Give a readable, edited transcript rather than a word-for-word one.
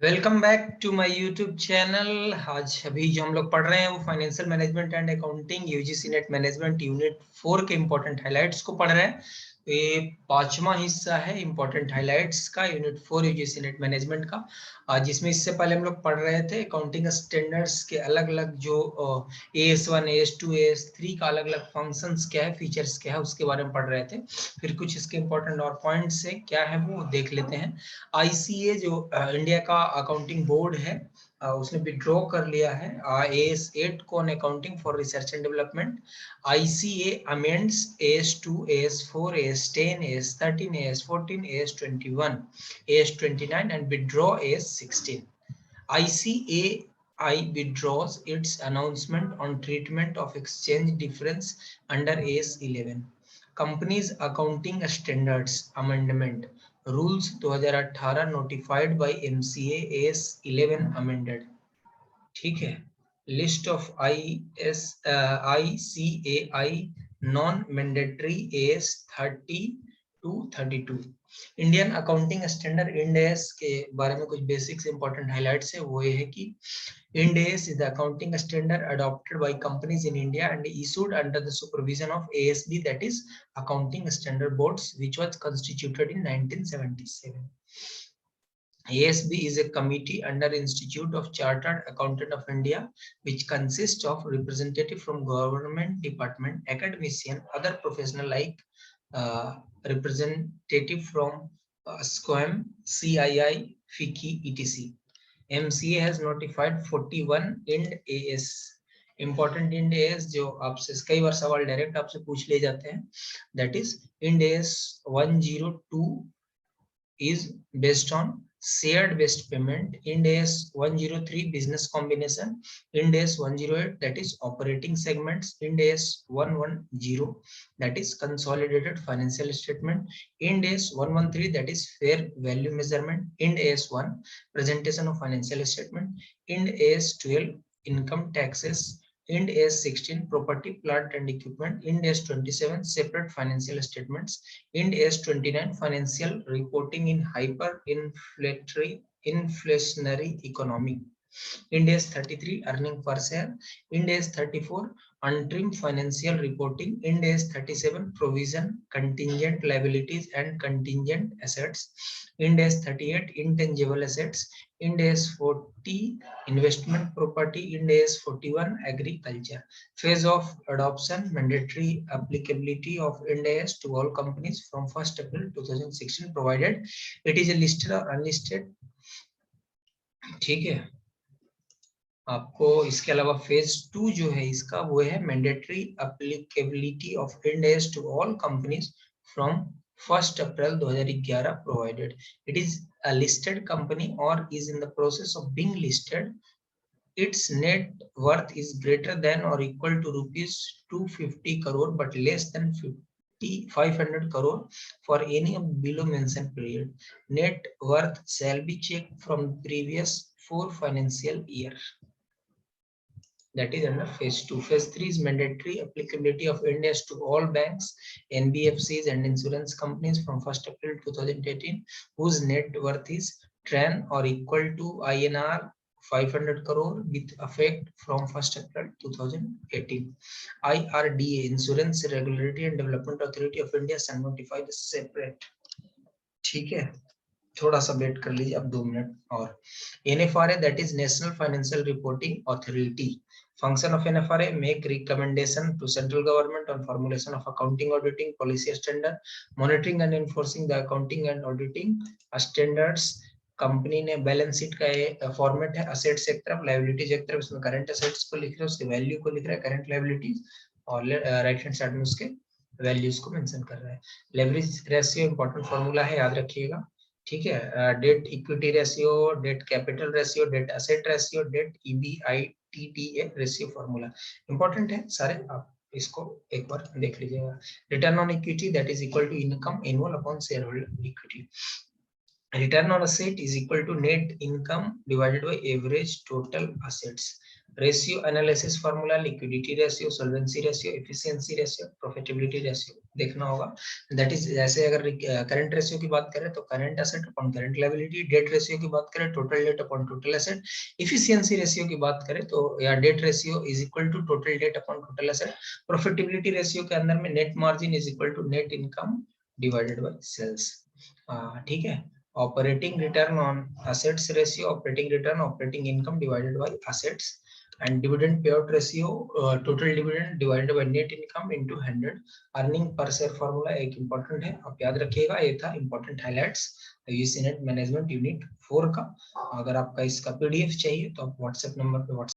Welcome back to my YouTube channel. आज अभी जो हम लोग पढ़ रहे हैं वो financial management and accounting UGC NET management unit 4 के इंपॉर्टेंट हाइलाइट्स को पढ़ रहे हैं। तो ये पांचवा हिस्सा है इंपॉर्टेंट हाइलाइट्स का यूनिट 4 यूजीसी नेट मैनेजमेंट का, जिसमें इससे पहले हम लोग पढ़ रहे थे अकाउंटिंग स्टैंडर्ड्स के अलग अलग जो AS1 AS2 AS3 का अलग अलग फंक्शंस क्या है, फीचर्स क्या है, उसके बारे में पढ़ रहे थे। फिर कुछ इसके इंपॉर्टेंट और पॉइंट्स है क्या है वो देख लेते हैं। आईसीए जो इंडिया का अकाउंटिंग बोर्ड है, उसने विड्रॉ कर लिया है AS8 को on accounting for research and development. ICA amends AS2 AS4 AS10 AS13 AS14 AS21 AS29 and withdraw AS16. ICAI withdraws its announcement on treatment of exchange difference under AS11. Companies Accounting Standards Amendment Rules 2018 notified by MCA AS11 amended. ठीक है। List of ICAI non mandatory AS30 to 32। Indian accounting standard Ind AS के बारे में कुछ basics important highlights है। वो ये है कि Ind AS is the accounting standard adopted by companies in India and issued under the supervision of ASB, that is Accounting Standard Boards, which was constituted in 1977. ASB is a committee under Institute of Chartered Accountant of India, which consists of representatives from government department, academician, other professional like representative from SCOEM, CII, FICCI, etc. MCA has notified 41 IND AS। Important end S जो आपसे कई बार सवाल direct आपसे पूछ ले जाते हैं, that is end S 102 is based on shared based payment. Ind AS 103 business combination. Ind AS 108 that is operating segments. Ind AS 110 that is consolidated financial statement. Ind AS 113 that is fair value measurement. Ind AS 1 presentation of financial statement. Ind AS 12 income taxes. Ind AS 16 property plant and equipment. Ind AS 27 separate financial statements. Ind AS 29 financial reporting in inflationary economy. Ind AS 33 earning per share. Ind AS 34 untrimmed financial reporting. Ind AS 37 provision contingent liabilities and contingent assets. Ind AS 38 intangible assets. Ind AS 40 investment property. Ind AS 41 agriculture. Phase of adoption mandatory applicability of Ind AS to all companies from 1st April 2016 provided it is a listed or unlisted। ठीक है। आपको इसके अलावा phase 2 जो है इसका वो है mandatory applicability of Ind S to all companies from 1st April 2011 provided it is a listed company or is in the process of being listed, its net worth is greater than or equal to rupees 250 crore but less than 500 crore for any of below mentioned period. Net worth shall be checked from previous 4 financial year. That is under phase 2. Phase 3 is mandatory applicability of Ind AS to all banks, NBFCs and insurance companies from 1st April 2018 whose net worth is 10 or equal to INR 500 crore with effect from 1st April 2018. IRDA, Insurance Regulatory and Development Authority of India, shall notify the separate। ठीक है, थोड़ा सा wait कर लीजिए अब 2 minute और। NFRA that is National Financial Reporting Authority. Function of NFRA make recommendation to central government on formulation of accounting auditing policy standard, monitoring and enforcing the accounting and auditing standards। Company ने balance sheet का format है, assets एक तरफ liabilities एक तरफ, इसमें current assets को लिख रहे हैं, उसके वैल्यू को लिख रहा है करंट लायबिलिटीज, और राइट हैंड साइड में उसके वैल्यूज को मेंशन कर रहा है। लेवरेज रेशियो इंपॉर्टेंट फॉर्मूला है, याद रखिएगा। ठीक है, debt equity ratio, debt capital ratio, debt asset ratio, debt EBITDA ratio formula important है सारे, आप इसको एक बार देख लीजिएगा। Return on equity that is equal to income annual upon shareholder equity. Return on asset is equal to net income divided by average total assets. Ratio analysis formula, liquidity ratio, solvency ratio, efficiency ratio, profitability ratio देखना होगा। That is जैसे अगर current ratio की बात करें तो current asset upon current liability, debt ratio की बात करें total debt upon total asset, efficiency ratio की बात करें तो या debt ratio is equal to total debt upon total asset, profitability ratio के अंदर में net margin is equal to net income divided by sales. ठीक है। Operating return on assets ratio, operating return, operating income divided by assets, and dividend payout ratio, total dividend divided by net income into 100। Earning per share formula एक important है, आप याद रखिएगा, ये था important highlights यूसीनेट management unit 4 का। अगर आपका इसका पीडीएफ चाहिए तो आप व्हाट्सएप नंबर पे